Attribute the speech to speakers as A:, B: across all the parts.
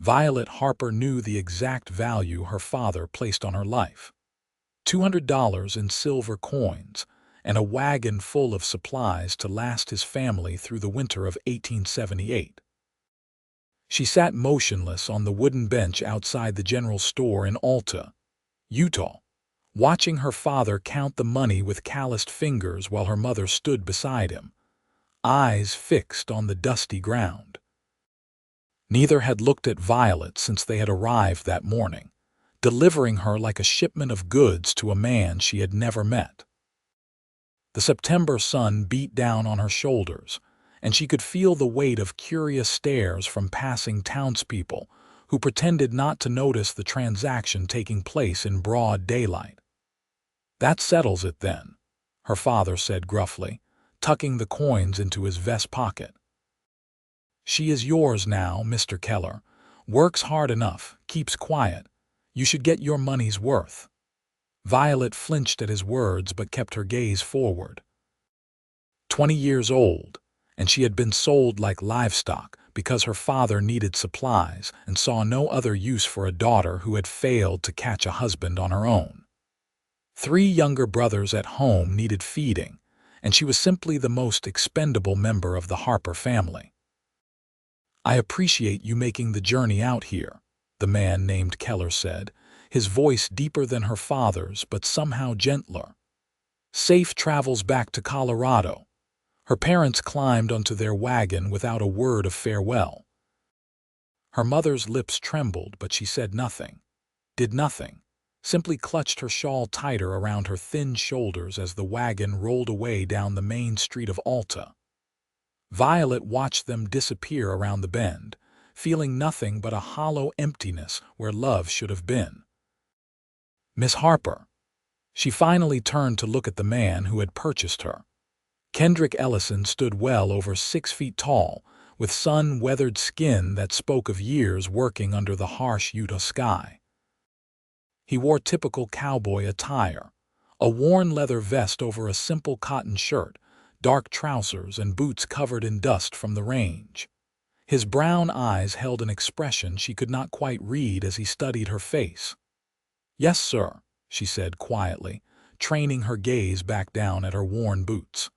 A: Violet Harper knew the exact value her father placed on her life. $200 in silver coins, and a wagon full of supplies to last his family through the winter of 1878. She sat motionless on the wooden bench outside the general store in Alta, Utah, watching her father count the money with calloused fingers while her mother stood beside him, eyes fixed on the dusty ground. Neither had looked at Violet since they had arrived that morning, delivering her like a shipment of goods to a man she had never met. The September sun beat down on her shoulders, and she could feel the weight of curious stares from passing townspeople who pretended not to notice the transaction taking place in broad daylight. "That settles it, then," her father said gruffly, tucking the coins into his vest pocket. "She is yours now, Mr. Keller. Works hard enough, keeps quiet. You should get your money's worth." Violet flinched at his words but kept her gaze forward. 20 years old, and she had been sold like livestock because her father needed supplies and saw no other use for a daughter who had failed to catch a husband on her own. 3 younger brothers at home needed feeding, and she was simply the most expendable member of the Harper family. "I appreciate you making the journey out here," the man named Keller said, his voice deeper than her father's but somehow gentler. "Safe travels back to Colorado." Her parents climbed onto their wagon without a word of farewell. Her mother's lips trembled, but she said nothing, did nothing, simply clutched her shawl tighter around her thin shoulders as the wagon rolled away down the main street of Alta. Violet watched them disappear around the bend, feeling nothing but a hollow emptiness where love should have been. "Miss Harper." She finally turned to look at the man who had purchased her. Kendrick Ellison stood well over 6 feet tall, with sun-weathered skin that spoke of years working under the harsh Utah sky. He wore typical cowboy attire, a worn leather vest over a simple cotton shirt, dark trousers and boots covered in dust from the range. His brown eyes held an expression she could not quite read as he studied her face. "Yes, sir," she said quietly, training her gaze back down at her worn boots.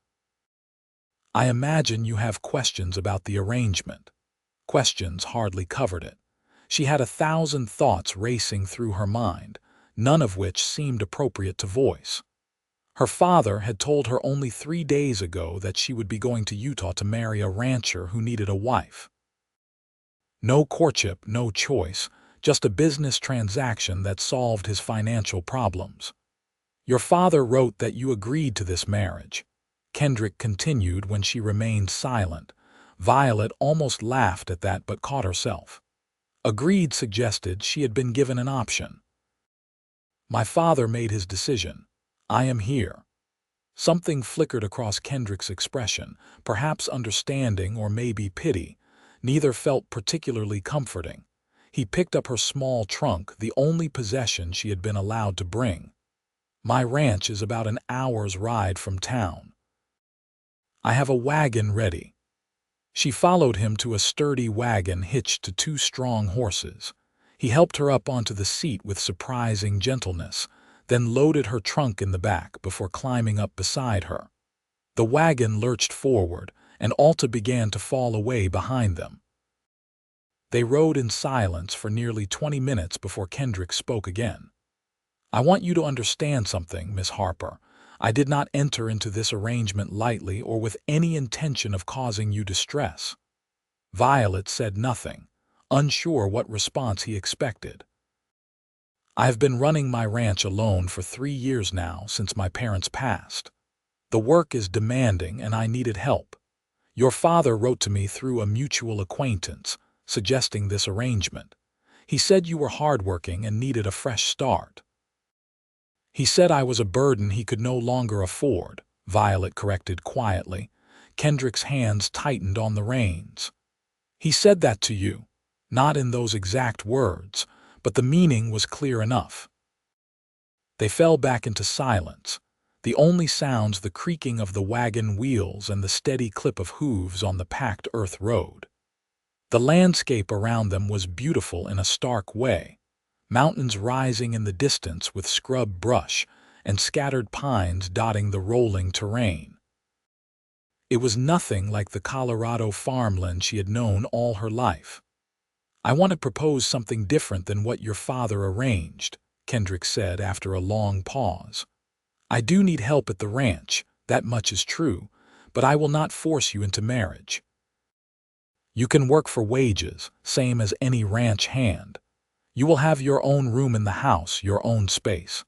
A: "I imagine you have questions about the arrangement." Questions hardly covered it. She had 1,000 thoughts racing through her mind, none of which seemed appropriate to voice. Her father had told her only 3 days ago that she would be going to Utah to marry a rancher who needed a wife. No courtship, no choice, just a business transaction that solved his financial problems. "Your father wrote that you agreed to this marriage," Kendrick continued when she remained silent. Violet almost laughed at that but caught herself. Agreed suggested she had been given an option. "My father made his decision. I am here." Something flickered across Kendrick's expression, perhaps understanding or maybe pity. Neither felt particularly comforting. He picked up her small trunk, the only possession she had been allowed to bring. "My ranch is about an hour's ride from town. I have a wagon ready." She followed him to a sturdy wagon hitched to 2 strong horses. He helped her up onto the seat with surprising gentleness, then loaded her trunk in the back before climbing up beside her. The wagon lurched forward, and Alta began to fall away behind them. They rode in silence for nearly 20 minutes before Kendrick spoke again. "I want you to understand something, Miss Harper. I did not enter into this arrangement lightly or with any intention of causing you distress." Violet said nothing, unsure what response he expected. "I have been running my ranch alone for 3 years now, since my parents passed. The work is demanding and I needed help. Your father wrote to me through a mutual acquaintance, suggesting this arrangement. He said you were hardworking and needed a fresh start." "He said I was a burden he could no longer afford," Violet corrected quietly. Kendrick's hands tightened on the reins. "He said that to you, not in those exact words, but the meaning was clear enough." They fell back into silence, the only sounds the creaking of the wagon wheels and the steady clip of hooves on the packed earth road. The landscape around them was beautiful in a stark way, mountains rising in the distance with scrub brush and scattered pines dotting the rolling terrain. It was nothing like the Colorado farmland she had known all her life. "I want to propose something different than what your father arranged," Kendrick said after a long pause. "I do need help at the ranch, that much is true, but I will not force you into marriage. You can work for wages, same as any ranch hand. You will have your own room in the house, your own space.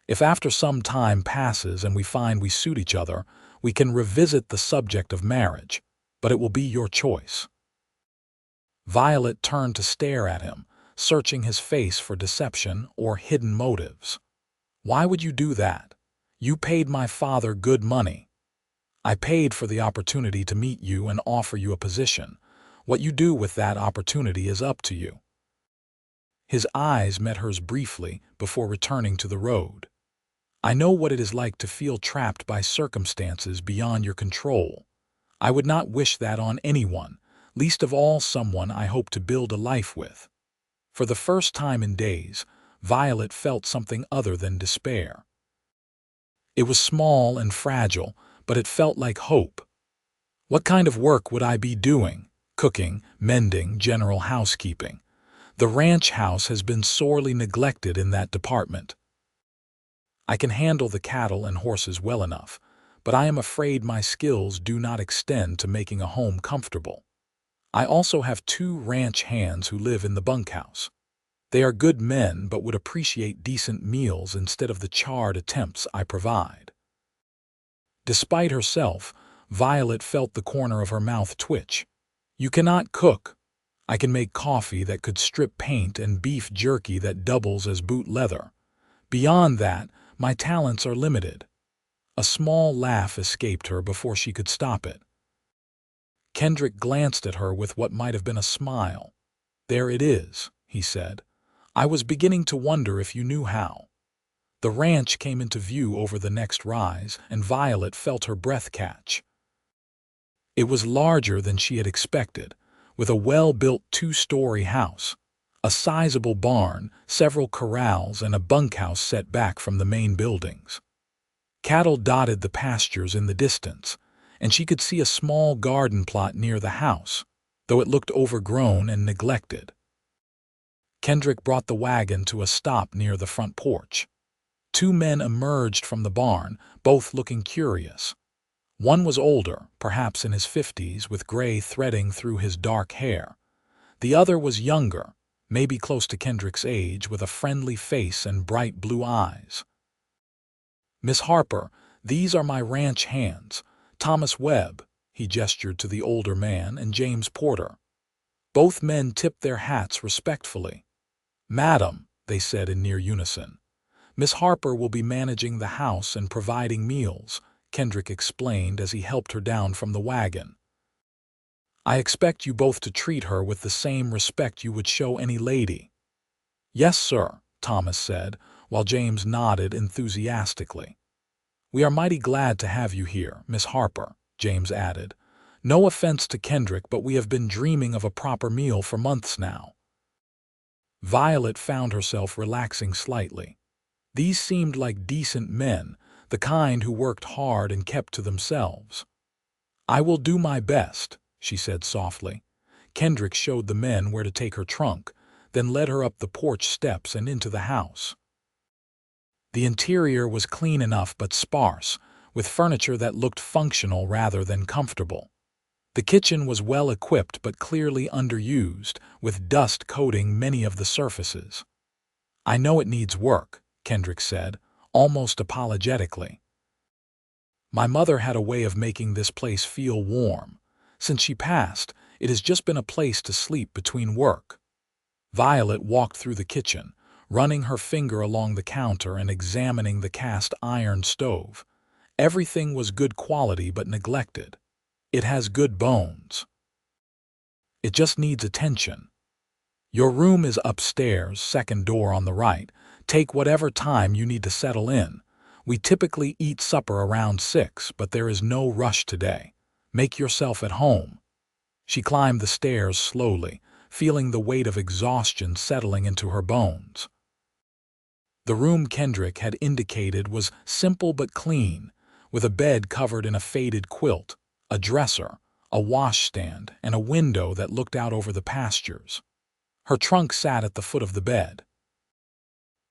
A: If after some time passes and we find we suit each other, we can revisit the subject of marriage, but it will be your choice." Violet turned to stare at him, searching his face for deception or hidden motives. "Why would you do that? You paid my father good money." "I paid for the opportunity to meet you and offer you a position. What you do with that opportunity is up to you." His eyes met hers briefly before returning to the road. "I know what it is like to feel trapped by circumstances beyond your control. I would not wish that on anyone, least of all someone I hope to build a life with." For the first time in days, Violet felt something other than despair. It was small and fragile, but it felt like hope. "What kind of work would I be doing? Cooking, mending, general housekeeping. The ranch house has been sorely neglected in that department. I can handle the cattle and horses well enough, but I am afraid my skills do not extend to making a home comfortable. I also have 2 ranch hands who live in the bunkhouse. They are good men but would appreciate decent meals instead of the charred attempts I provide." Despite herself, Violet felt the corner of her mouth twitch. "You cannot cook. I can make coffee that could strip paint and beef jerky that doubles as boot leather. Beyond that, my talents are limited." A small laugh escaped her before she could stop it. Kendrick glanced at her with what might have been a smile. "There it is," he said. "I was beginning to wonder if you knew how." The ranch came into view over the next rise, and Violet felt her breath catch. It was larger than she had expected, with a well-built 2-story house, a sizable barn, several corrals, and a bunkhouse set back from the main buildings. Cattle dotted the pastures in the distance, and she could see a small garden plot near the house, though it looked overgrown and neglected. Kendrick brought the wagon to a stop near the front porch. 2 men emerged from the barn, both looking curious. One was older, perhaps in his 50s, with gray threading through his dark hair. The other was younger, maybe close to Kendrick's age, with a friendly face and bright blue eyes. "Miss Harper, these are my ranch hands, Thomas Webb," he gestured to the older man, "and James Porter." Both men tipped their hats respectfully. "Madam," they said in near unison. "Miss Harper will be managing the house and providing meals," Kendrick explained as he helped her down from the wagon. "I expect you both to treat her with the same respect you would show any lady." "Yes, sir," Thomas said, while James nodded enthusiastically. "We are mighty glad to have you here, Miss Harper," James added. "No offense to Kendrick, but we have been dreaming of a proper meal for months now." Violet found herself relaxing slightly. These seemed like decent men, the kind who worked hard and kept to themselves. "I will do my best," she said softly. Kendrick showed the men where to take her trunk, then led her up the porch steps and into the house. The interior was clean enough but sparse, with furniture that looked functional rather than comfortable. The kitchen was well equipped but clearly underused, with dust coating many of the surfaces. "I know it needs work," Kendrick said, almost apologetically. "My mother had a way of making this place feel warm. Since she passed, it has just been a place to sleep between work." Violet walked through the kitchen, running her finger along the counter and examining the cast iron stove. Everything was good quality but neglected. "It has good bones. It just needs attention. Your room is upstairs, second door on the right. Take whatever time you need to settle in. We typically eat supper around 6, but there is no rush today. Make yourself at home." She climbed the stairs slowly, feeling the weight of exhaustion settling into her bones. The room Kendrick had indicated was simple but clean, with a bed covered in a faded quilt, a dresser, a washstand, and a window that looked out over the pastures. Her trunk sat at the foot of the bed.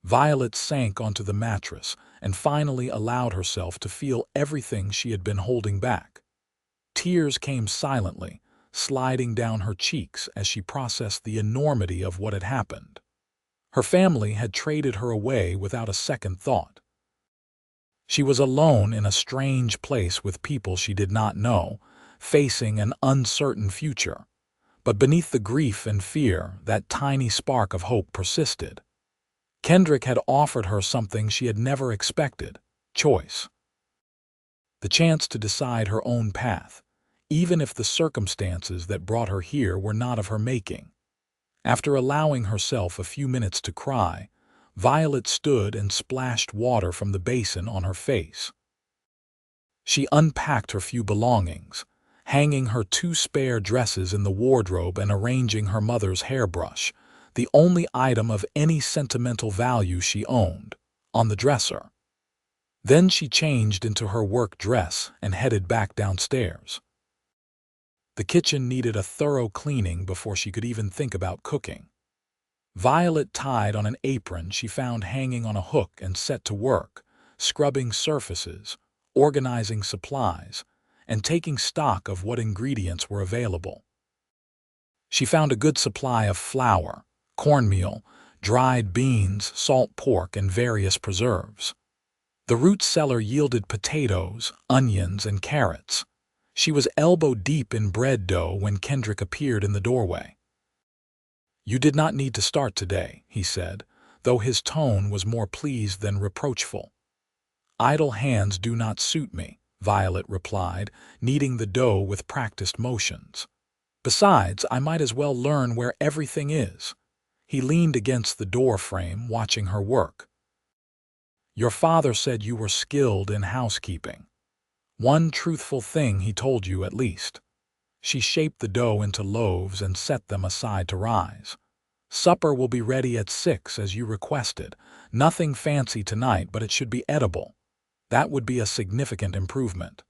A: Violet sank onto the mattress and finally allowed herself to feel everything she had been holding back. Tears came silently, sliding down her cheeks as she processed the enormity of what had happened. Her family had traded her away without a second thought. She was alone in a strange place with people she did not know, facing an uncertain future. But beneath the grief and fear, that tiny spark of hope persisted. Kendrick had offered her something she had never expected: choice. The chance to decide her own path, even if the circumstances that brought her here were not of her making. After allowing herself a few minutes to cry, Violet stood and splashed water from the basin on her face. She unpacked her few belongings, hanging her 2 spare dresses in the wardrobe and arranging her mother's hairbrush, the only item of any sentimental value she owned, on the dresser. Then she changed into her work dress and headed back downstairs. The kitchen needed a thorough cleaning before she could even think about cooking. Violet tied on an apron she found hanging on a hook and set to work, scrubbing surfaces, organizing supplies, and taking stock of what ingredients were available. She found a good supply of flour, cornmeal, dried beans, salt pork, and various preserves. The root cellar yielded potatoes, onions, and carrots. She was elbow-deep in bread dough when Kendrick appeared in the doorway. "You did not need to start today," he said, though his tone was more pleased than reproachful. "Idle hands do not suit me," Violet replied, kneading the dough with practiced motions. "Besides, I might as well learn where everything is." He leaned against the door frame, watching her work. "Your father said you were skilled in housekeeping. One truthful thing he told you, at least." She shaped the dough into loaves and set them aside to rise. "Supper will be ready at 6 as you requested. Nothing fancy tonight, but it should be edible. That would be a significant improvement."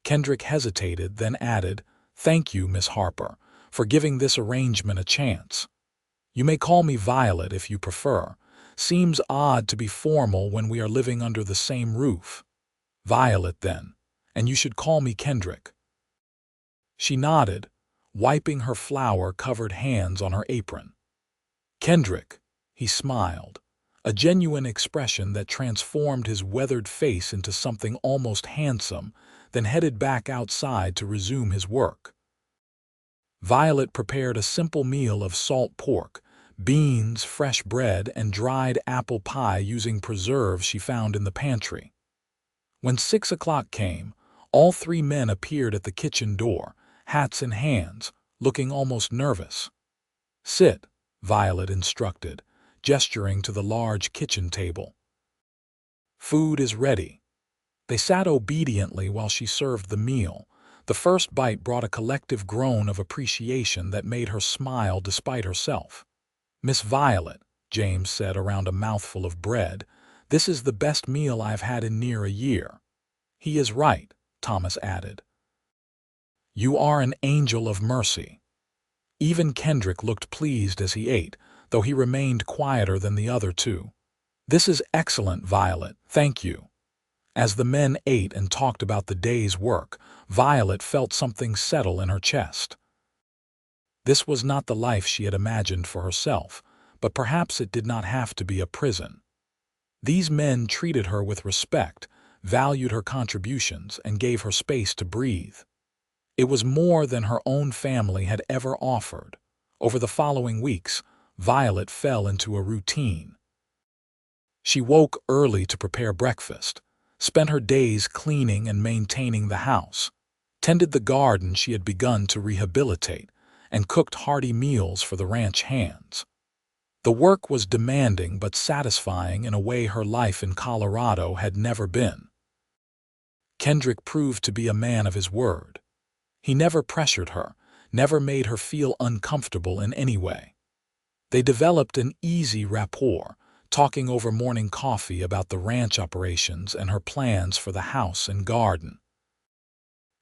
A: Kendrick hesitated, then added, "Thank you, Miss Harper, for giving this arrangement a chance. You may call me Violet if you prefer. Seems odd to be formal when we are living under the same roof." "Violet, then, and you should call me Kendrick." She nodded, wiping her flour-covered hands on her apron. "Kendrick," he smiled, a genuine expression that transformed his weathered face into something almost handsome, then headed back outside to resume his work. Violet prepared a simple meal of salt pork, beans, fresh bread, and dried apple pie using preserves she found in the pantry. When 6 o'clock came, all 3 men appeared at the kitchen door, hats in hands, looking almost nervous. "Sit," Violet instructed, gesturing to the large kitchen table. "Food is ready." They sat obediently while she served the meal. The first bite brought a collective groan of appreciation that made her smile despite herself. "Miss Violet," James said around a mouthful of bread, "this is the best meal I've had in near a year." "He is right," Thomas added. "You are an angel of mercy." Even Kendrick looked pleased as he ate, though he remained quieter than the other 2. "This is excellent, Violet, thank you." As the men ate and talked about the day's work, Violet felt something settle in her chest. This was not the life she had imagined for herself, but perhaps it did not have to be a prison. These men treated her with respect, valued her contributions, and gave her space to breathe. It was more than her own family had ever offered. Over the following weeks, Violet fell into a routine. She woke early to prepare breakfast, spent her days cleaning and maintaining the house, tended the garden she had begun to rehabilitate, and cooked hearty meals for the ranch hands. The work was demanding but satisfying in a way her life in Colorado had never been. Kendrick proved to be a man of his word. He never pressured her, never made her feel uncomfortable in any way. They developed an easy rapport, talking over morning coffee about the ranch operations and her plans for the house and garden.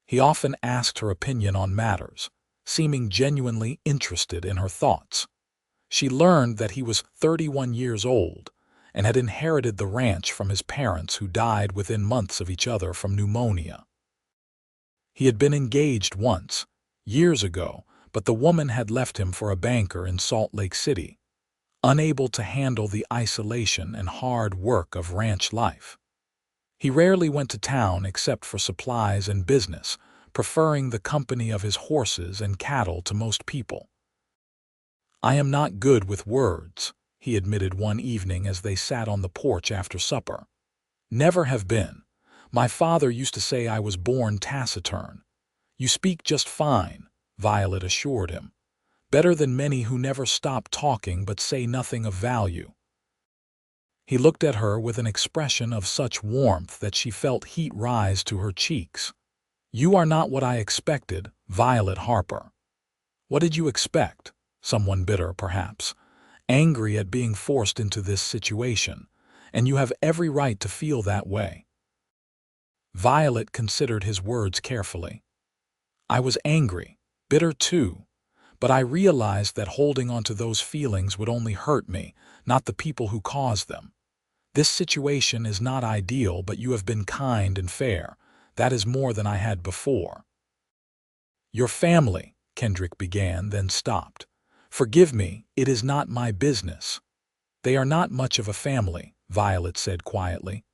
A: He often asked her opinion on matters, seeming genuinely interested in her thoughts. She learned that he was 31 years old and had inherited the ranch from his parents who died within months of each other from pneumonia. He had been engaged once, years ago, but the woman had left him for a banker in Salt Lake City, unable to handle the isolation and hard work of ranch life. He rarely went to town except for supplies and business, preferring the company of his horses and cattle to most people. "I am not good with words," he admitted one evening as they sat on the porch after supper. "Never have been. My father used to say I was born taciturn." "You speak just fine," Violet assured him. "Better than many who never stop talking but say nothing of value." He looked at her with an expression of such warmth that she felt heat rise to her cheeks. "You are not what I expected, Violet Harper." "What did you expect?" "Someone bitter, perhaps, angry at being forced into this situation, and you have every right to feel that way." Violet considered his words carefully. "I was angry, bitter too, but I realized that holding on to those feelings would only hurt me, not the people who caused them. This situation is not ideal, but you have been kind and fair. That is more than I had before." "Your family," Kendrick began, then stopped. "Forgive me, it is not my business." "They are not much of a family," Violet said quietly.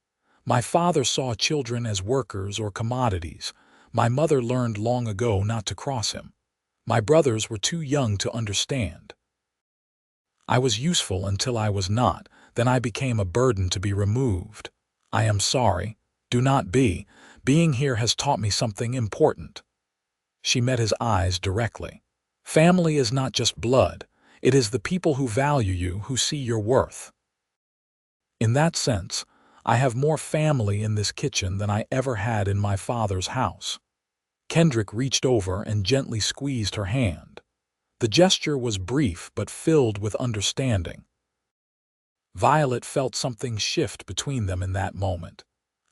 A: "My father saw children as workers or commodities. My mother learned long ago not to cross him. My brothers were too young to understand. I was useful until I was not, then I became a burden to be removed. I am sorry. Do not be. Being here has taught me something important." She met his eyes directly. "Family is not just blood. It is the people who value you, who see your worth. In that sense, I have more family in this kitchen than I ever had in my father's house." Kendrick reached over and gently squeezed her hand. The gesture was brief but filled with understanding. Violet felt something shift between them in that moment,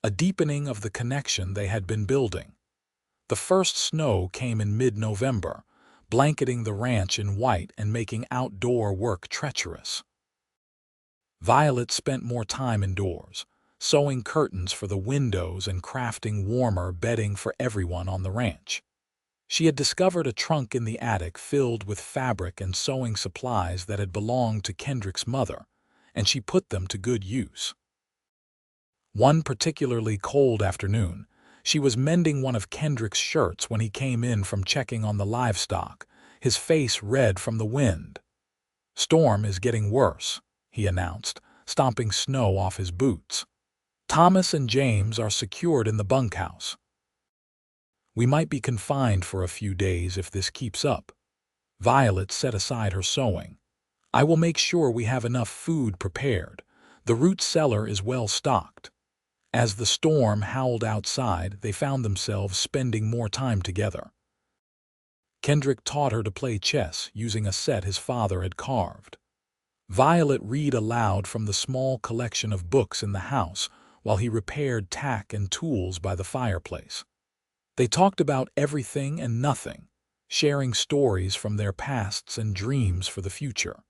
A: a deepening of the connection they had been building. The first snow came in mid-November, blanketing the ranch in white and making outdoor work treacherous. Violet spent more time indoors, sewing curtains for the windows and crafting warmer bedding for everyone on the ranch. She had discovered a trunk in the attic filled with fabric and sewing supplies that had belonged to Kendrick's mother, and she put them to good use. One particularly cold afternoon, she was mending one of Kendrick's shirts when he came in from checking on the livestock, his face red from the wind. "Storm is getting worse," he announced, stomping snow off his boots. "Thomas and James are secured in the bunkhouse. We might be confined for a few days if this keeps up." Violet set aside her sewing. "I will make sure we have enough food prepared. The root cellar is well stocked." As the storm howled outside, they found themselves spending more time together. Kendrick taught her to play chess using a set his father had carved. Violet read aloud from the small collection of books in the house while he repaired tack and tools by the fireplace. They talked about everything and nothing, sharing stories from their pasts and dreams for the future.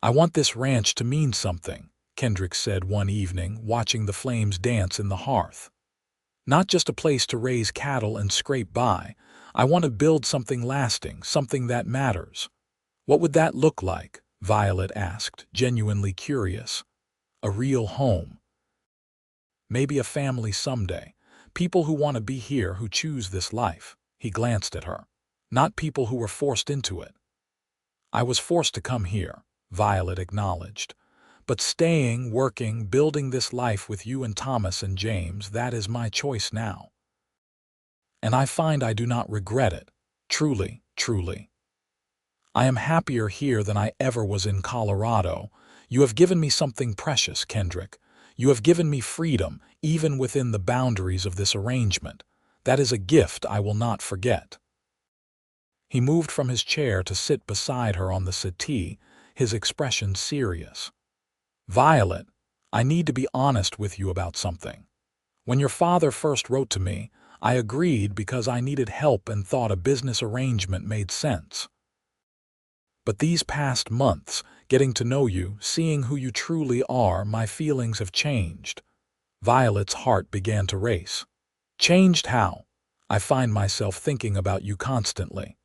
A: "I want this ranch to mean something," Kendrick said one evening, watching the flames dance in the hearth. "Not just a place to raise cattle and scrape by. I want to build something lasting, something that matters." "What would that look like?" Violet asked, genuinely curious. "A real home. Maybe a family someday. People who want to be here, who choose this life." He glanced at her. "Not people who were forced into it." "I was forced to come here," Violet acknowledged. "But staying, working, building this life with you and Thomas and James, that is my choice now. And I find I do not regret it. Truly, truly. I am happier here than I ever was in Colorado. You have given me something precious, Kendrick. You have given me freedom, even within the boundaries of this arrangement. That is a gift I will not forget." He moved from his chair to sit beside her on the settee, his expression serious. "Violet, I need to be honest with you about something. When your father first wrote to me, I agreed because I needed help and thought a business arrangement made sense. But these past months, getting to know you, seeing who you truly are, my feelings have changed." Violet's heart began to race. "Changed how?" "I find myself thinking about you constantly.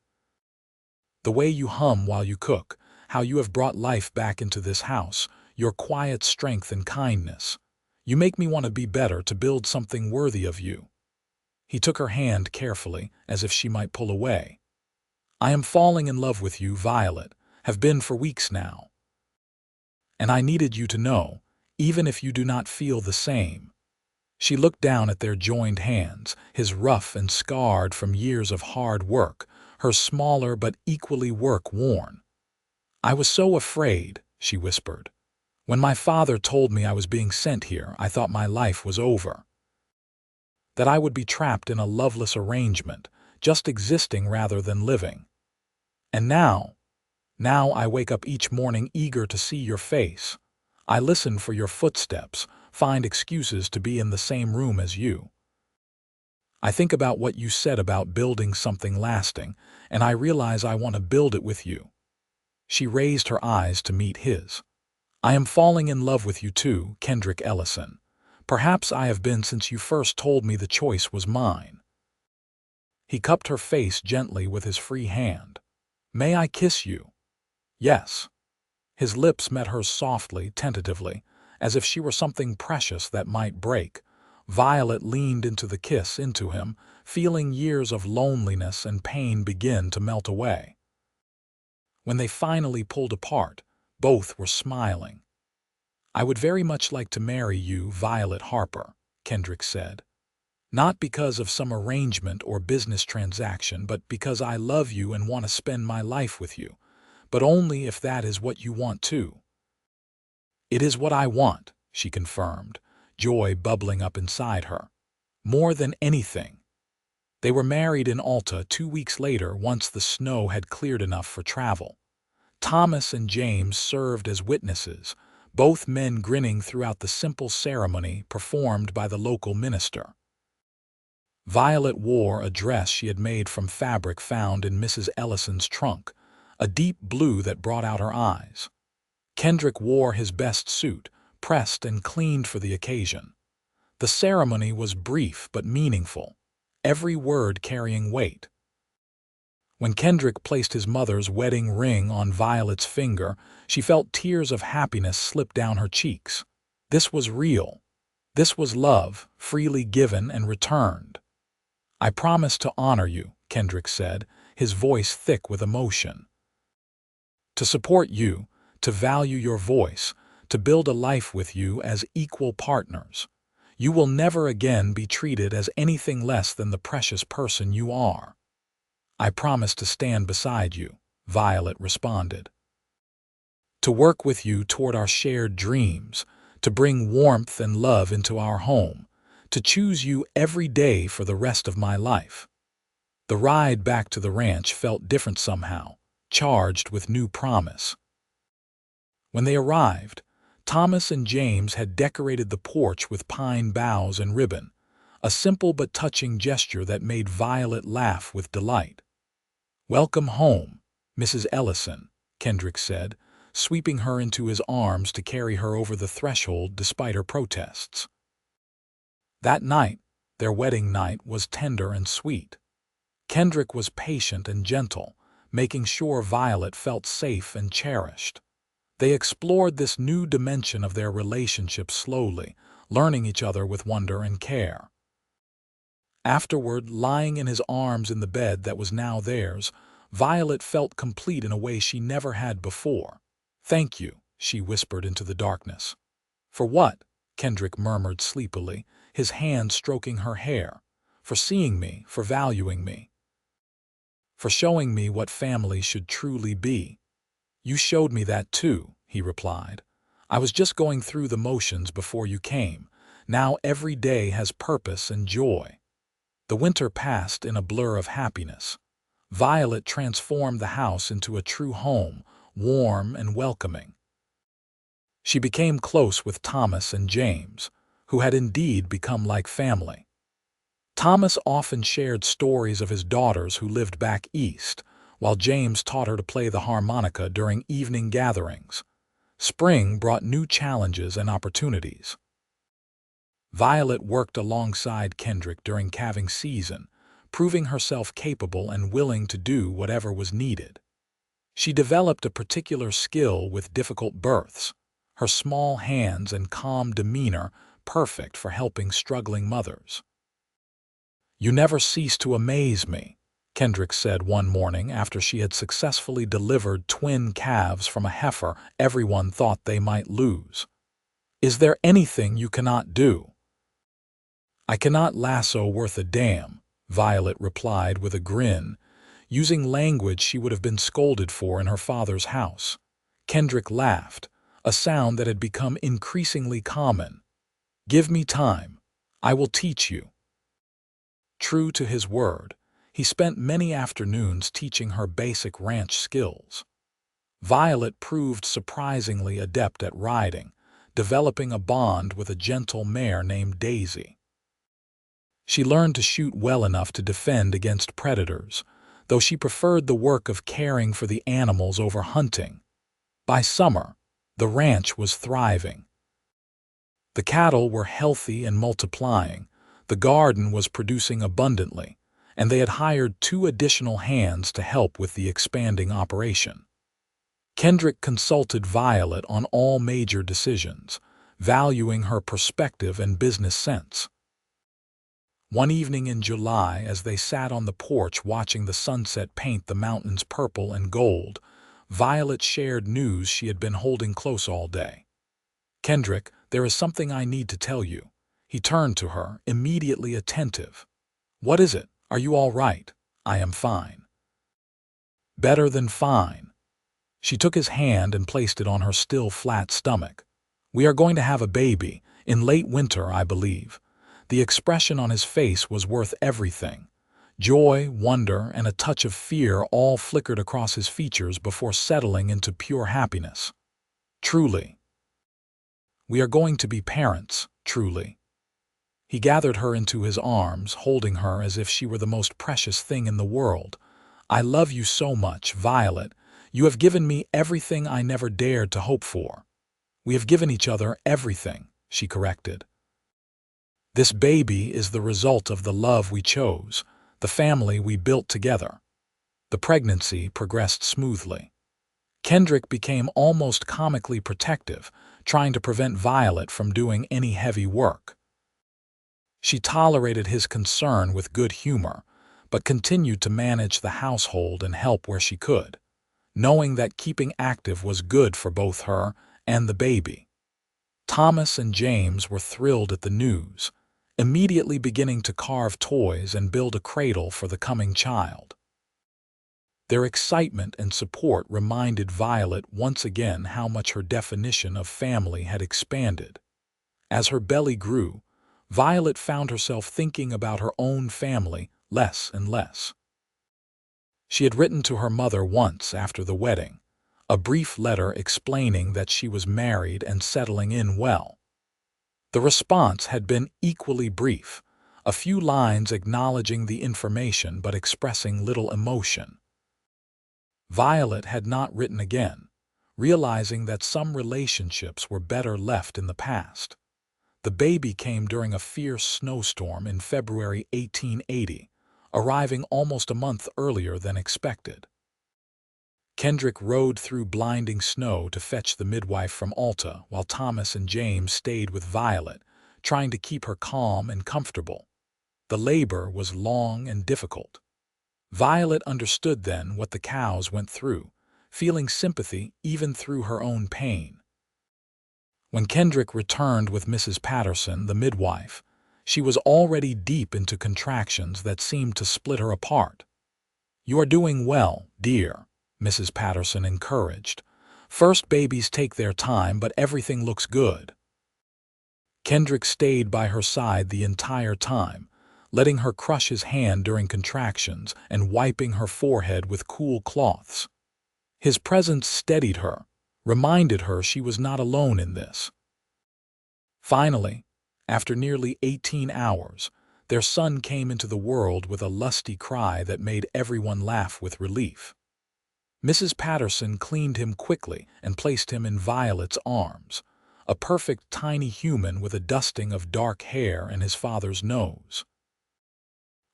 A: The way you hum while you cook, how you have brought life back into this house, your quiet strength and kindness. You make me want to be better, to build something worthy of you." He took her hand carefully, as if she might pull away. "I am falling in love with you, Violet, have been for weeks now. And I needed you to know, even if you do not feel the same." She looked down at their joined hands, his rough and scarred from years of hard work, her smaller but equally work-worn. "I was so afraid," she whispered. "When my father told me I was being sent here, I thought my life was over. That I would be trapped in a loveless arrangement, just existing rather than living. And now I wake up each morning eager to see your face. I listen for your footsteps, find excuses to be in the same room as you. I think about what you said about building something lasting, and I realize I want to build it with you." She raised her eyes to meet his. "I am falling in love with you too, Kendrick Ellison. Perhaps I have been since you first told me the choice was mine." He cupped her face gently with his free hand. "May I kiss you?" "Yes." His lips met hers softly, tentatively, as if she were something precious that might break. Violet leaned into the kiss, into him, feeling years of loneliness and pain begin to melt away. When they finally pulled apart, both were smiling. "I would very much like to marry you, Violet Harper," Kendrick said. "Not because of some arrangement or business transaction, but because I love you and want to spend my life with you. But only if that is what you want too." "It is what I want," she confirmed, joy bubbling up inside her. "More than anything." They were married in Alta 2 weeks later, once the snow had cleared enough for travel. Thomas and James served as witnesses, both men grinning throughout the simple ceremony performed by the local minister. Violet wore a dress she had made from fabric found in Mrs. Ellison's trunk, a deep blue that brought out her eyes. Kendrick wore his best suit, pressed and cleaned for the occasion. The ceremony was brief but meaningful, every word carrying weight. When Kendrick placed his mother's wedding ring on Violet's finger, she felt tears of happiness slip down her cheeks. This was real. This was love, freely given and returned. "I promise to honor you," Kendrick said, his voice thick with emotion. "To support you, to value your voice, to build a life with you as equal partners. You will never again be treated as anything less than the precious person you are." "I promise to stand beside you," Violet responded. "To work with you toward our shared dreams, to bring warmth and love into our home, to choose you every day for the rest of my life." The ride back to the ranch felt different somehow, charged with new promise. When they arrived, Thomas and James had decorated the porch with pine boughs and ribbon, a simple but touching gesture that made Violet laugh with delight. "Welcome home, Mrs. Ellison," Kendrick said, sweeping her into his arms to carry her over the threshold despite her protests. That night, their wedding night, was tender and sweet. Kendrick was patient and gentle, making sure Violet felt safe and cherished. They explored this new dimension of their relationship slowly, learning each other with wonder and care. Afterward, lying in his arms in the bed that was now theirs, Violet felt complete in a way she never had before. "Thank you," she whispered into the darkness. "For what?" Kendrick murmured sleepily, his hand stroking her hair. "For seeing me, for valuing me. For showing me what family should truly be." "You showed me that too," he replied. "I was just going through the motions before you came. Now every day has purpose and joy." The winter passed in a blur of happiness. Violet transformed the house into a true home, warm and welcoming. She became close with Thomas and James, who had indeed become like family. Thomas often shared stories of his daughters who lived back east, while James taught her to play the harmonica during evening gatherings. Spring brought new challenges and opportunities. Violet worked alongside Kendrick during calving season, proving herself capable and willing to do whatever was needed. She developed a particular skill with difficult births, her small hands and calm demeanor perfect for helping struggling mothers. "You never cease to amaze me," Kendrick said one morning after she had successfully delivered twin calves from a heifer everyone thought they might lose. "Is there anything you cannot do?" "I cannot lasso worth a damn," Violet replied with a grin, using language she would have been scolded for in her father's house. Kendrick laughed, a sound that had become increasingly common. "Give me time. I will teach you." True to his word, he spent many afternoons teaching her basic ranch skills. Violet proved surprisingly adept at riding, developing a bond with a gentle mare named Daisy. She learned to shoot well enough to defend against predators, though she preferred the work of caring for the animals over hunting. By summer, the ranch was thriving. The cattle were healthy and multiplying, the garden was producing abundantly, and they had hired 2 additional hands to help with the expanding operation. Kendrick consulted Violet on all major decisions, valuing her perspective and business sense. One evening in July, as they sat on the porch watching the sunset paint the mountains purple and gold, Violet shared news she had been holding close all day. "Kendrick, there is something I need to tell you." He turned to her, immediately attentive. "What is it? Are you all right?" "I am fine." "Better than fine." She took his hand and placed it on her still flat stomach. "We are going to have a baby, in late winter, I believe." The expression on his face was worth everything. Joy, wonder, and a touch of fear all flickered across his features before settling into pure happiness. "Truly. We are going to be parents, truly." He gathered her into his arms, holding her as if she were the most precious thing in the world. "I love you so much, Violet. You have given me everything I never dared to hope for." "We have given each other everything," she corrected. "This baby is the result of the love we chose, the family we built together." The pregnancy progressed smoothly. Kendrick became almost comically protective, trying to prevent Violet from doing any heavy work. She tolerated his concern with good humor, but continued to manage the household and help where she could, knowing that keeping active was good for both her and the baby. Thomas and James were thrilled at the news, immediately beginning to carve toys and build a cradle for the coming child. Their excitement and support reminded Violet once again how much her definition of family had expanded. As her belly grew, Violet found herself thinking about her own family less and less. She had written to her mother once after the wedding, a brief letter explaining that she was married and settling in well. The response had been equally brief, a few lines acknowledging the information but expressing little emotion. Violet had not written again, realizing that some relationships were better left in the past. The baby came during a fierce snowstorm in February 1880, arriving almost a month earlier than expected. Kendrick rode through blinding snow to fetch the midwife from Alta, while Thomas and James stayed with Violet, trying to keep her calm and comfortable. The labor was long and difficult. Violet understood then what the cows went through, feeling sympathy even through her own pain. When Kendrick returned with Mrs. Patterson, the midwife, she was already deep into contractions that seemed to split her apart. "You are doing well, dear," Mrs. Patterson encouraged. "First babies take their time, but everything looks good." Kendrick stayed by her side the entire time, letting her crush his hand during contractions and wiping her forehead with cool cloths. His presence steadied her, reminded her she was not alone in this. Finally, after nearly 18 hours, their son came into the world with a lusty cry that made everyone laugh with relief. Mrs. Patterson cleaned him quickly and placed him in Violet's arms, a perfect tiny human with a dusting of dark hair and his father's nose.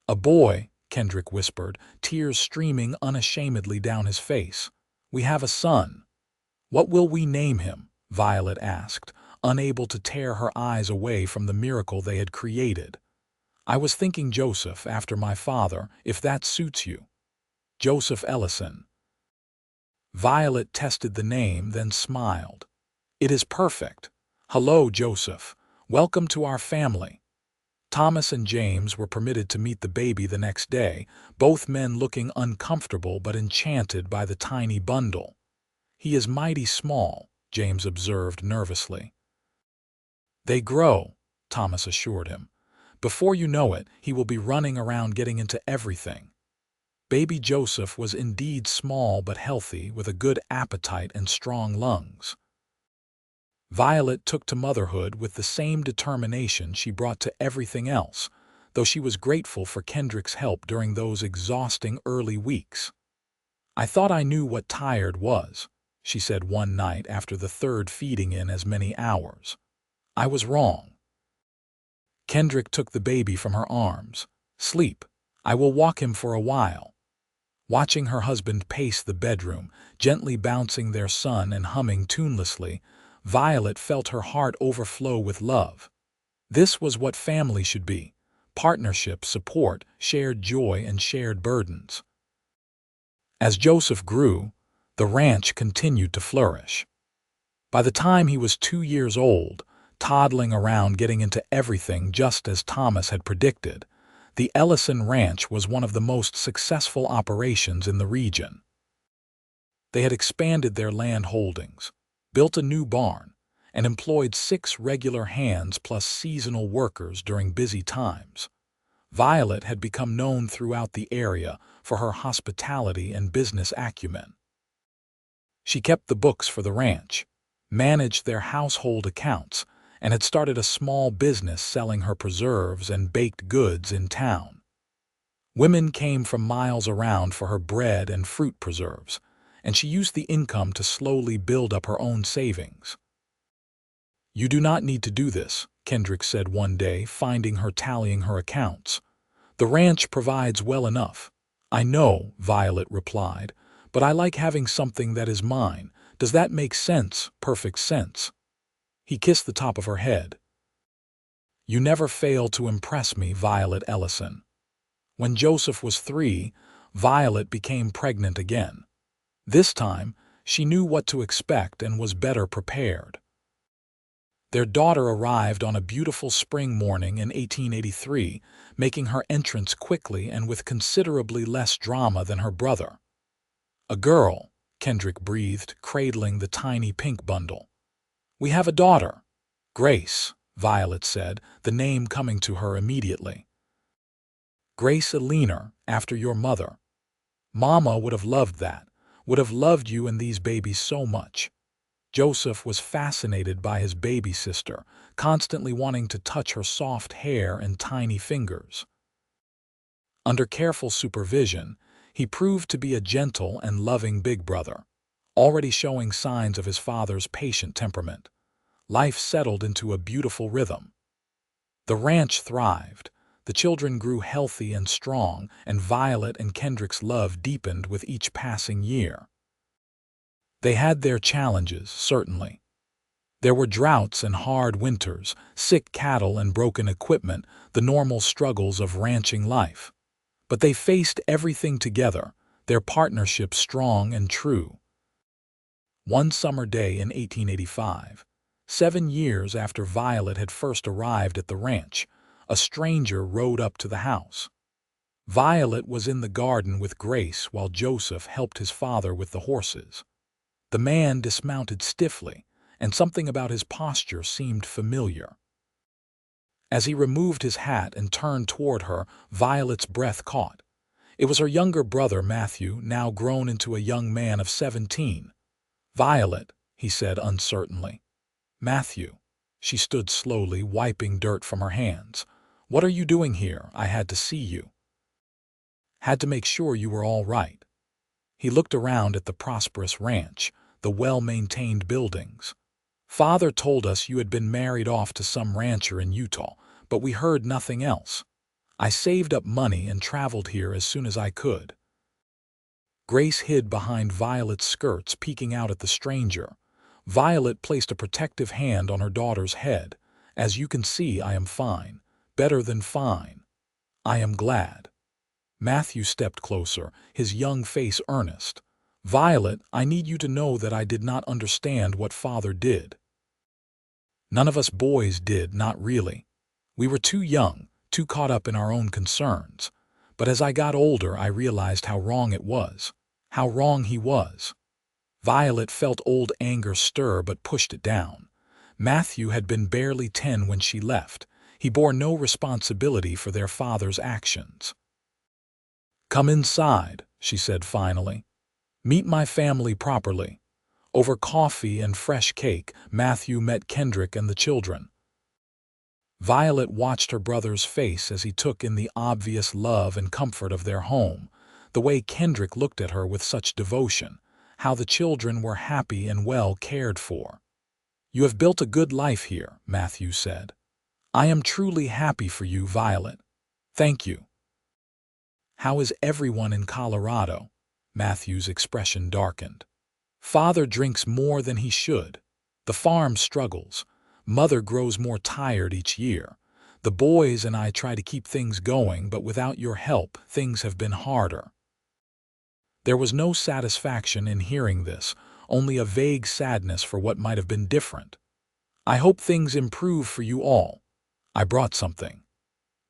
A: "A boy," Kendrick whispered, tears streaming unashamedly down his face. "We have a son." "What will we name him?" Violet asked, unable to tear her eyes away from the miracle they had created. "I was thinking Joseph, after my father, if that suits you." "Joseph Ellison." Violet tested the name, then smiled. "It is perfect. Hello, Joseph. Welcome to our family." Thomas and James were permitted to meet the baby the next day, both men looking uncomfortable but enchanted by the tiny bundle. "He is mighty small," James observed nervously. "They grow," Thomas assured him. "Before you know it, he will be running around getting into everything." Baby Joseph was indeed small but healthy, with a good appetite and strong lungs. Violet took to motherhood with the same determination she brought to everything else, though she was grateful for Kendrick's help during those exhausting early weeks. "I thought I knew what tired was," she said one night after the third feeding in as many hours. "I was wrong." Kendrick took the baby from her arms. "Sleep. I will walk him for a while." Watching her husband pace the bedroom, gently bouncing their son and humming tunelessly, Violet felt her heart overflow with love. This was what family should be: partnership, support, shared joy, and shared burdens. As Joseph grew, the ranch continued to flourish. By the time he was 2 years old, toddling around getting into everything just as Thomas had predicted, the Ellison Ranch was one of the most successful operations in the region. They had expanded their land holdings, built a new barn, and employed 6 regular hands plus seasonal workers during busy times. Violet had become known throughout the area for her hospitality and business acumen. She kept the books for the ranch, managed their household accounts, and had started a small business selling her preserves and baked goods in town. Women came from miles around for her bread and fruit preserves, and she used the income to slowly build up her own savings. "You do not need to do this," Kendrick said one day, finding her tallying her accounts. "The ranch provides well enough." "I know," Violet replied, "but I like having something that is mine. Does that make sense?" "Perfect sense." He kissed the top of her head. "You never fail to impress me, Violet Ellison." When Joseph was 3, Violet became pregnant again. This time, she knew what to expect and was better prepared. Their daughter arrived on a beautiful spring morning in 1883, making her entrance quickly and with considerably less drama than her brother. "A girl," Kendrick breathed, cradling the tiny pink bundle. "We have a daughter." "Grace," Violet said, the name coming to her immediately. "Grace Eleanor, after your mother. Mama would have loved that, would have loved you and these babies so much." Joseph was fascinated by his baby sister, constantly wanting to touch her soft hair and tiny fingers. Under careful supervision, he proved to be a gentle and loving big brother, already showing signs of his father's patient temperament. Life settled into a beautiful rhythm. The ranch thrived, the children grew healthy and strong, and Violet and Kendrick's love deepened with each passing year. They had their challenges, certainly. There were droughts and hard winters, sick cattle and broken equipment, the normal struggles of ranching life. But they faced everything together, their partnership strong and true. One summer day in 1885, 7 years after Violet had first arrived at the ranch, a stranger rode up to the house. Violet was in the garden with Grace while Joseph helped his father with the horses. The man dismounted stiffly, and something about his posture seemed familiar. As he removed his hat and turned toward her, Violet's breath caught. It was her younger brother, Matthew, now grown into a young man of 17. "Violet," he said uncertainly. "Matthew." She stood slowly, wiping dirt from her hands. "What are you doing here? I had to see you. Had to make sure you were all right." He looked around at the prosperous ranch, the well-maintained buildings. "Father told us you had been married off to some rancher in Utah, but we heard nothing else. I saved up money and traveled here as soon as I could." Grace hid behind Violet's skirts, peeking out at the stranger. Violet placed a protective hand on her daughter's head. "As you can see, I am fine. Better than fine. I am glad." Matthew stepped closer, his young face earnest. "Violet, I need you to know that I did not understand what Father did. None of us boys did, not really. We were too young, too caught up in our own concerns. But as I got older, I realized how wrong it was. How wrong he was." Violet felt old anger stir but pushed it down. Matthew had been barely 10 when she left. He bore no responsibility for their father's actions. "Come inside," she said finally. "Meet my family properly." Over coffee and fresh cake, Matthew met Kendrick and the children. Violet watched her brother's face as he took in the obvious love and comfort of their home, the way Kendrick looked at her with such devotion, how the children were happy and well cared for. "You have built a good life here," Matthew said. "I am truly happy for you, Violet. Thank you." "How is everyone in Colorado?" Matthew's expression darkened. "Father drinks more than he should. The farm struggles. Mother grows more tired each year. The boys and I try to keep things going, but without your help, things have been harder." There was no satisfaction in hearing this, only a vague sadness for what might have been different. "I hope things improve for you all. I brought something."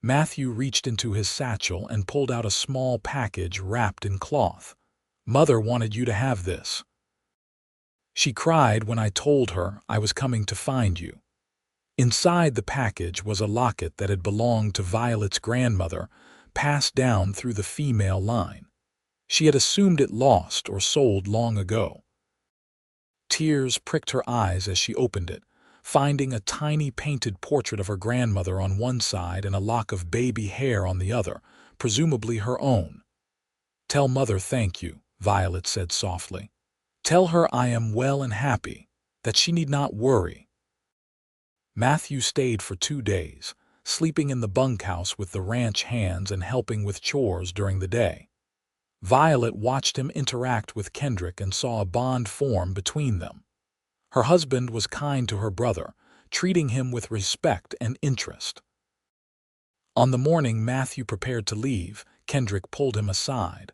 A: Matthew reached into his satchel and pulled out a small package wrapped in cloth. "Mother wanted you to have this. She cried when I told her I was coming to find you." Inside the package was a locket that had belonged to Violet's grandmother, passed down through the female line. She had assumed it lost or sold long ago. Tears pricked her eyes as she opened it, finding a tiny painted portrait of her grandmother on one side and a lock of baby hair on the other, presumably her own. "Tell Mother thank you," Violet said softly. "Tell her I am well and happy, that she need not worry." Matthew stayed for 2 days, sleeping in the bunkhouse with the ranch hands and helping with chores during the day. Violet watched him interact with Kendrick and saw a bond form between them. Her husband was kind to her brother, treating him with respect and interest. On the morning Matthew prepared to leave, Kendrick pulled him aside.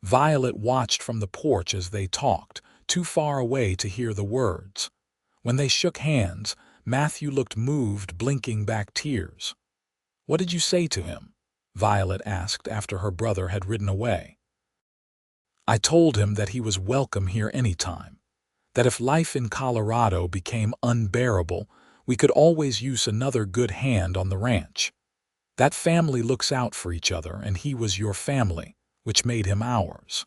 A: Violet watched from the porch as they talked, too far away to hear the words. When they shook hands, Matthew looked moved, blinking back tears. "What did you say to him?" Violet asked after her brother had ridden away. "I told him that he was welcome here anytime, that if life in Colorado became unbearable, we could always use another good hand on the ranch. That family looks out for each other, and he was your family, which made him ours."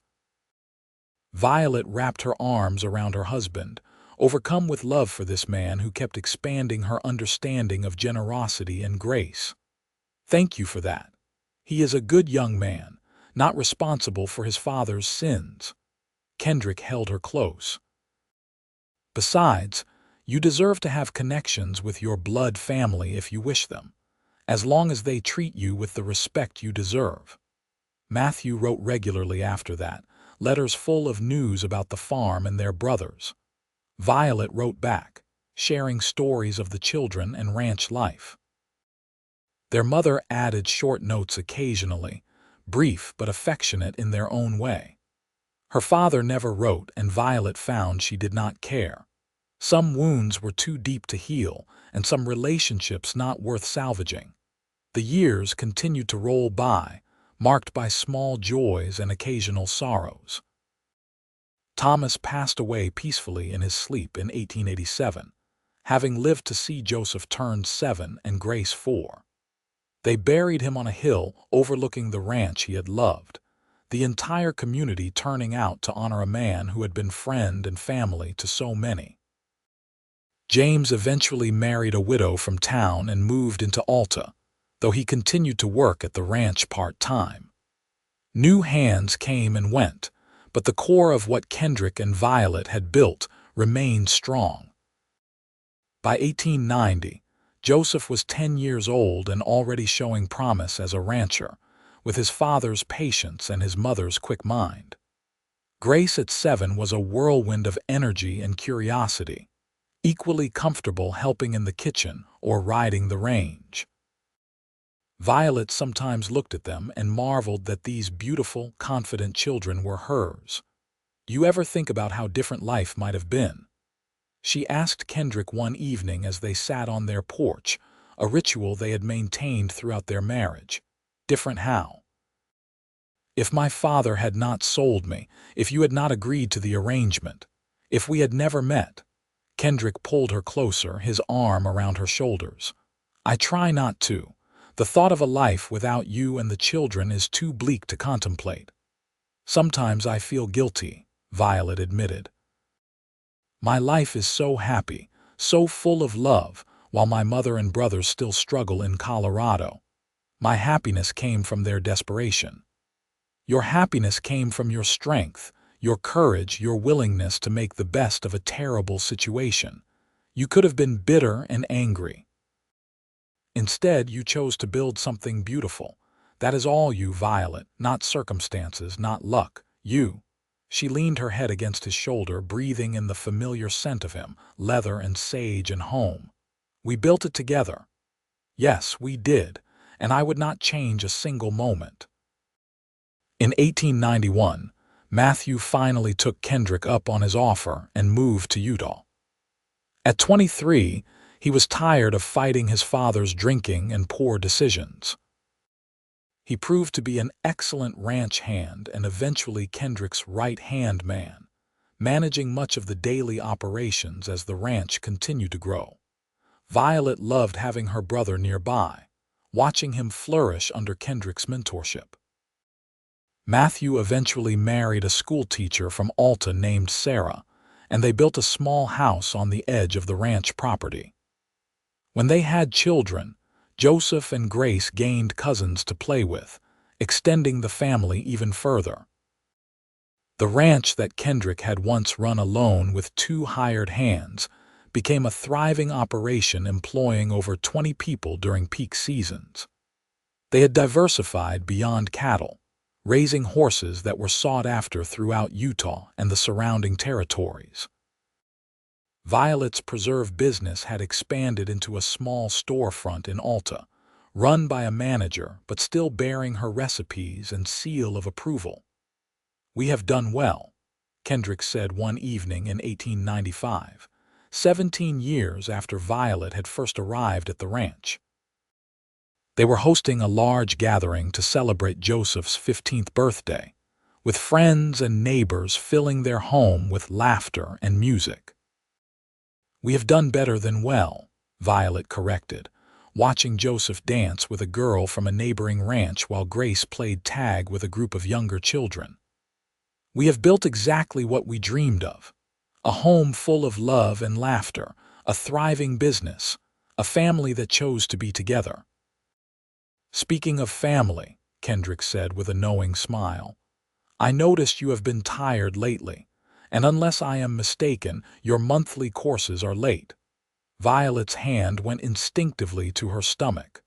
A: Violet wrapped her arms around her husband, overcome with love for this man who kept expanding her understanding of generosity and grace. "Thank you for that. He is a good young man, not responsible for his father's sins." Kendrick held her close. "Besides, you deserve to have connections with your blood family if you wish them, as long as they treat you with the respect you deserve." Matthew wrote regularly after that, letters full of news about the farm and their brothers. Violet wrote back, sharing stories of the children and ranch life. Their mother added short notes occasionally, brief but affectionate in their own way. Her father never wrote, and Violet found she did not care. Some wounds were too deep to heal, and some relationships not worth salvaging. The years continued to roll by, marked by small joys and occasional sorrows. Thomas passed away peacefully in his sleep in 1887. having lived to see Joseph turn 7 and Grace 4. They buried him on a hill overlooking the ranch he had loved, the entire community turning out to honor a man who had been friend and family to so many. James eventually married a widow from town and moved into Alta, though he continued to work at the ranch part-time. New hands came and went, but the core of what Kendrick and Violet had built remained strong. By 1890, Joseph was 10 years old and already showing promise as a rancher, with his father's patience and his mother's quick mind. Grace at 7 was a whirlwind of energy and curiosity, equally comfortable helping in the kitchen or riding the range. Violet sometimes looked at them and marveled that these beautiful, confident children were hers. You ever think about how different life might have been? She asked Kendrick one evening as they sat on their porch, a ritual they had maintained throughout their marriage. Different how? If my father had not sold me, if you had not agreed to the arrangement, if we had never met. Kendrick pulled her closer, his arm around her shoulders. I try not to. The thought of a life without you and the children is too bleak to contemplate. Sometimes I feel guilty, Violet admitted. My life is so happy, so full of love, while my mother and brothers still struggle in Colorado. My happiness came from their desperation. Your happiness came from your strength, your courage, your willingness to make the best of a terrible situation. You could have been bitter and angry. Instead, you chose to build something beautiful. That is all you, Violet, not circumstances, not luck. You. She leaned her head against his shoulder, breathing in the familiar scent of him, leather and sage and home. We built it together. Yes, we did, and I would not change a single moment. In 1891, Matthew finally took Kendrick up on his offer and moved to Utah. At 23, he was tired of fighting his father's drinking and poor decisions. He proved to be an excellent ranch hand and eventually Kendrick's right-hand man, managing much of the daily operations as the ranch continued to grow. Violet loved having her brother nearby, watching him flourish under Kendrick's mentorship. Matthew eventually married a schoolteacher from Alta named Sarah, and they built a small house on the edge of the ranch property. When they had children, Joseph and Grace gained cousins to play with, extending the family even further. The ranch that Kendrick had once run alone with 2 hired hands became a thriving operation employing over 20 people during peak seasons. They had diversified beyond cattle, raising horses that were sought after throughout Utah and the surrounding territories. Violet's preserve business had expanded into a small storefront in Alta, run by a manager but still bearing her recipes and seal of approval. We have done well, Kendrick said one evening in 1895, 17 years after Violet had first arrived at the ranch. They were hosting a large gathering to celebrate Joseph's 15th birthday, with friends and neighbors filling their home with laughter and music. We have done better than well, Violet corrected, watching Joseph dance with a girl from a neighboring ranch while Grace played tag with a group of younger children. We have built exactly what we dreamed of, a home full of love and laughter, a thriving business, a family that chose to be together. Speaking of family, Kendrick said with a knowing smile, I noticed you have been tired lately, and unless I am mistaken, your monthly courses are late. Violet's hand went instinctively to her stomach.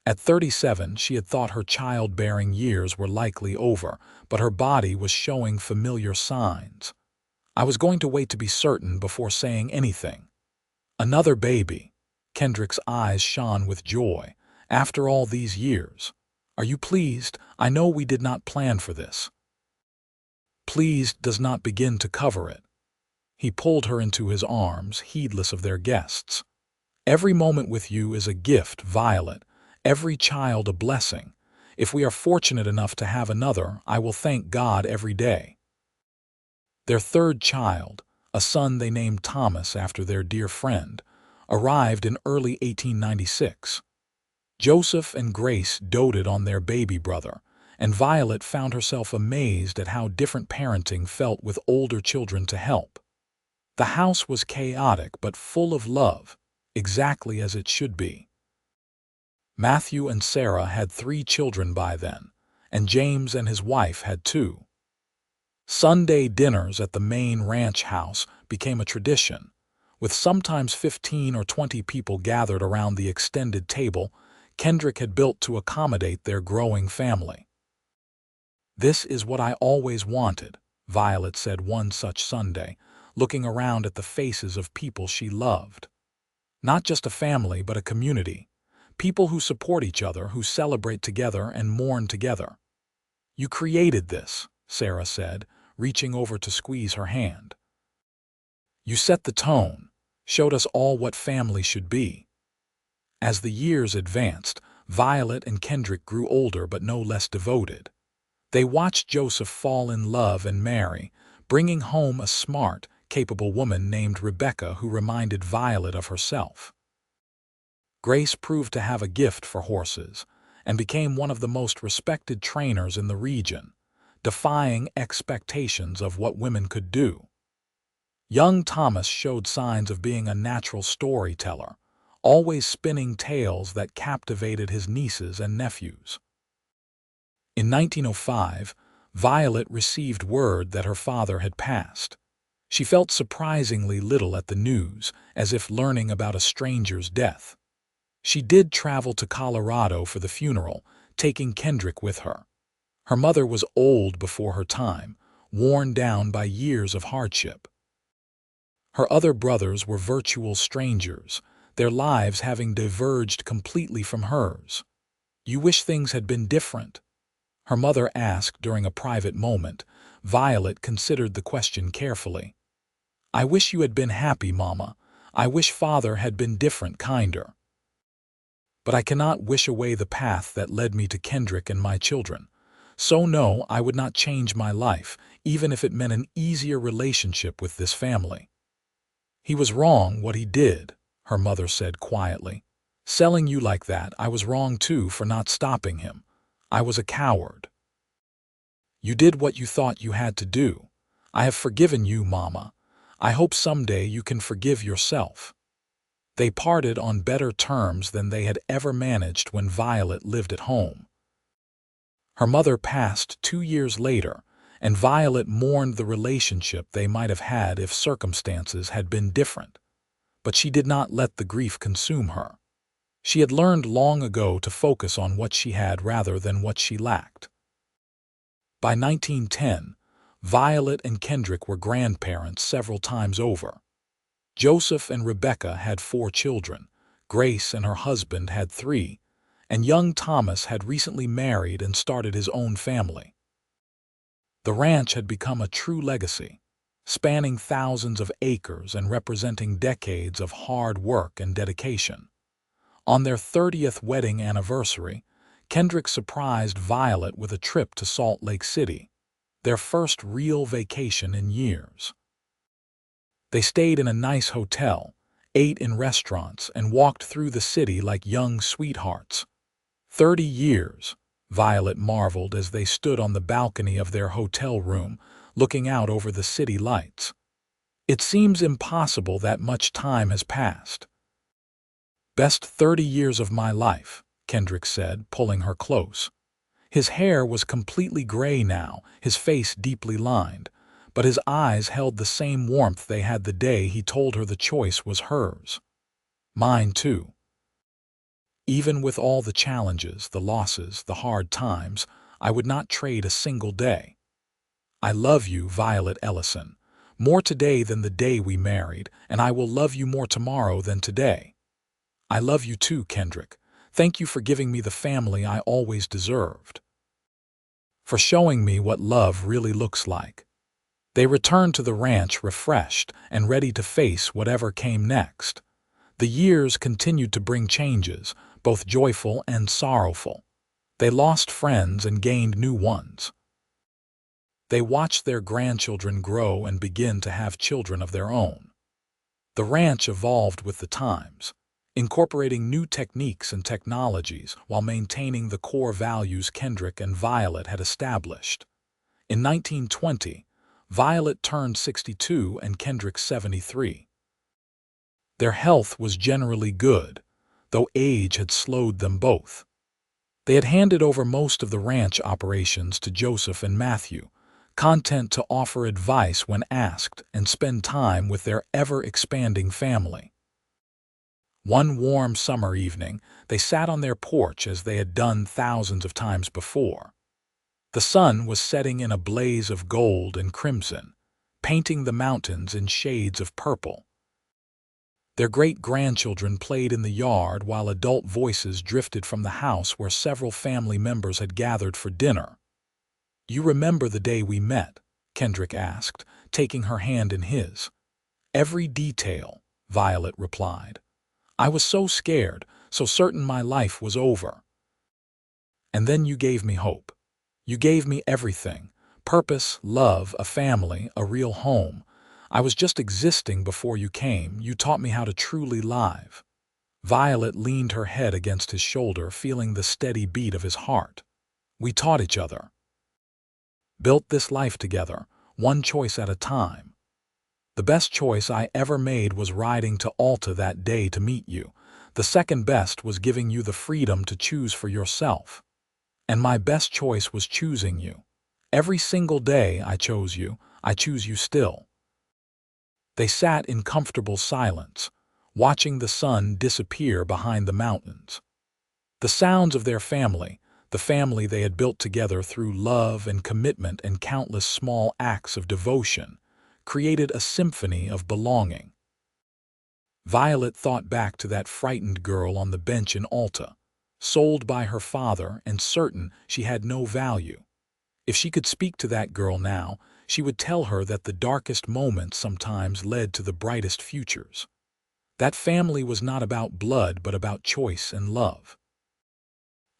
A: At 37, she had thought her childbearing years were likely over, but her body was showing familiar signs. I was going to wait to be certain before saying anything. Another baby. Kendrick's eyes shone with joy. After all these years. Are you pleased? I know we did not plan for this. Pleased does not begin to cover it. He pulled her into his arms, heedless of their guests. Every moment with you is a gift, Violet. Every child a blessing. If we are fortunate enough to have another, I will thank God every day. Their third child, a son they named Thomas after their dear friend, arrived in early 1896. Joseph and Grace doted on their baby brother, and Violet found herself amazed at how different parenting felt with older children to help. The house was chaotic but full of love, exactly as it should be. Matthew and Sarah had 3 children by then, and James and his wife had 2. Sunday dinners at the main ranch house became a tradition, with sometimes 15 or 20 people gathered around the extended table Kendrick had built to accommodate their growing family. "This is what I always wanted," Violet said one such Sunday, looking around at the faces of people she loved. Not just a family, but a community. People who support each other, who celebrate together and mourn together. "You created this," Sarah said, reaching over to squeeze her hand. "You set the tone, showed us all what family should be." As the years advanced, Violet and Kendrick grew older but no less devoted. They watched Joseph fall in love and marry, bringing home a smart, capable woman named Rebecca who reminded Violet of herself. Grace proved to have a gift for horses and became one of the most respected trainers in the region, defying expectations of what women could do. Young Thomas showed signs of being a natural storyteller, always spinning tales that captivated his nieces and nephews. In 1905, Violet received word that her father had passed. She felt surprisingly little at the news, as if learning about a stranger's death. She did travel to Colorado for the funeral, taking Kendrick with her. Her mother was old before her time, worn down by years of hardship. Her other brothers were virtual strangers, their lives having diverged completely from hers. "You wish things had been different?" her mother asked during a private moment. Violet considered the question carefully. "I wish you had been happy, Mama. I wish Father had been different, kinder. But I cannot wish away the path that led me to Kendrick and my children. So no, I would not change my life, even if it meant an easier relationship with this family." "He was wrong what he did," her mother said quietly. "Selling you like that, I was wrong too for not stopping him. I was a coward." "You did what you thought you had to do. I have forgiven you, Mama. I hope someday you can forgive yourself." They parted on better terms than they had ever managed when Violet lived at home. Her mother passed 2 years later, and Violet mourned the relationship they might have had if circumstances had been different. But she did not let the grief consume her. She had learned long ago to focus on what she had rather than what she lacked. By 1910, Violet and Kendrick were grandparents several times over. Joseph and Rebecca had 4 children, Grace and her husband had 3, and young Thomas had recently married and started his own family. The ranch had become a true legacy, spanning thousands of acres and representing decades of hard work and dedication. On their 30th wedding anniversary, Kendrick surprised Violet with a trip to Salt Lake City, their first real vacation in years. They stayed in a nice hotel, ate in restaurants, and walked through the city like young sweethearts. 30 years, Violet marveled as they stood on the balcony of their hotel room, looking out over the city lights. "It seems impossible that much time has passed." "Best 30 years of my life," Kendrick said, pulling her close. His hair was completely gray now, his face deeply lined, but his eyes held the same warmth they had the day he told her the choice was hers. "Mine too. Even with all the challenges, the losses, the hard times, I would not trade a single day. I love you, Violet Ellison, more today than the day we married, and I will love you more tomorrow than today. I love you too, Kendrick. Thank you for giving me the family I always deserved. For showing me what love really looks like." They returned to the ranch refreshed and ready to face whatever came next. The years continued to bring changes, both joyful and sorrowful. They lost friends and gained new ones. They watched their grandchildren grow and begin to have children of their own. The ranch evolved with the times, incorporating new techniques and technologies while maintaining the core values Kendrick and Violet had established. In 1920, Violet turned 62 and Kendrick 73. Their health was generally good, though age had slowed them both. They had handed over most of the ranch operations to Joseph and Matthew, content to offer advice when asked and spend time with their ever-expanding family. One warm summer evening, they sat on their porch as they had done thousands of times before. The sun was setting in a blaze of gold and crimson, painting the mountains in shades of purple. Their great-grandchildren played in the yard while adult voices drifted from the house where several family members had gathered for dinner. "You remember the day we met?" Kendrick asked, taking her hand in his. "Every detail," Violet replied. "I was so scared, so certain my life was over. And then you gave me hope. You gave me everything: purpose, love, a family, a real home. I was just existing before you came. You taught me how to truly live." Violet leaned her head against his shoulder, feeling the steady beat of his heart. "We taught each other. Built this life together, one choice at a time. The best choice I ever made was riding to Alta that day to meet you. The second best was giving you the freedom to choose for yourself. And my best choice was choosing you. Every single day I chose you. I choose you still." They sat in comfortable silence, watching the sun disappear behind the mountains. The sounds of their family, the family they had built together through love and commitment and countless small acts of devotion, created a symphony of belonging. Violet thought back to that frightened girl on the bench in Alta, sold by her father and certain she had no value. If she could speak to that girl now, she would tell her that the darkest moments sometimes led to the brightest futures. That family was not about blood but about choice and love.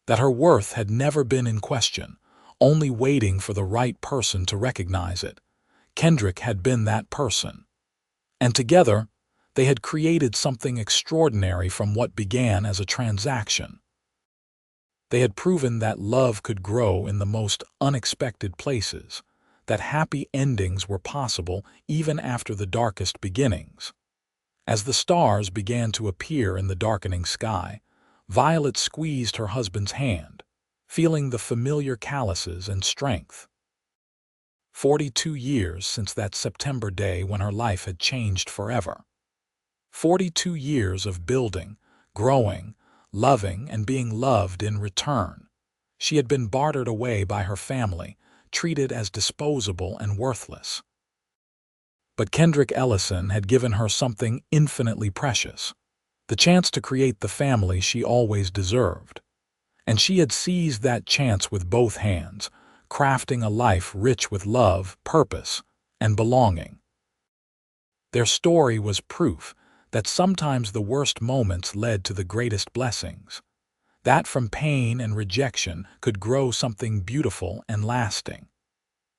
A: That her worth had never been in question, only waiting for the right person to recognize it. Kendrick had been that person. And together, they had created something extraordinary from what began as a transaction. They had proven that love could grow in the most unexpected places, that happy endings were possible even after the darkest beginnings. As the stars began to appear in the darkening sky, Violet squeezed her husband's hand, feeling the familiar calluses and strength. 42 years since that September day when her life had changed forever. 42 years of building, growing, loving, and being loved in return. She had been bartered away by her family, treated as disposable and worthless. But Kendrick Ellison had given her something infinitely precious, the chance to create the family she always deserved. And she had seized that chance with both hands, crafting a life rich with love, purpose, and belonging. Their story was proof that sometimes the worst moments led to the greatest blessings, that from pain and rejection could grow something beautiful and lasting.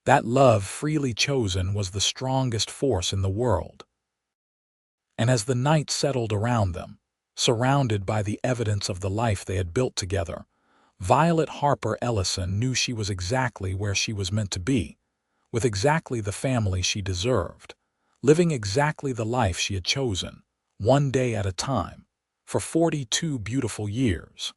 A: That love freely chosen was the strongest force in the world. And as the night settled around them, surrounded by the evidence of the life they had built together, Violet Harper Ellison knew she was exactly where she was meant to be, with exactly the family she deserved, living exactly the life she had chosen, one day at a time, for 42 beautiful years.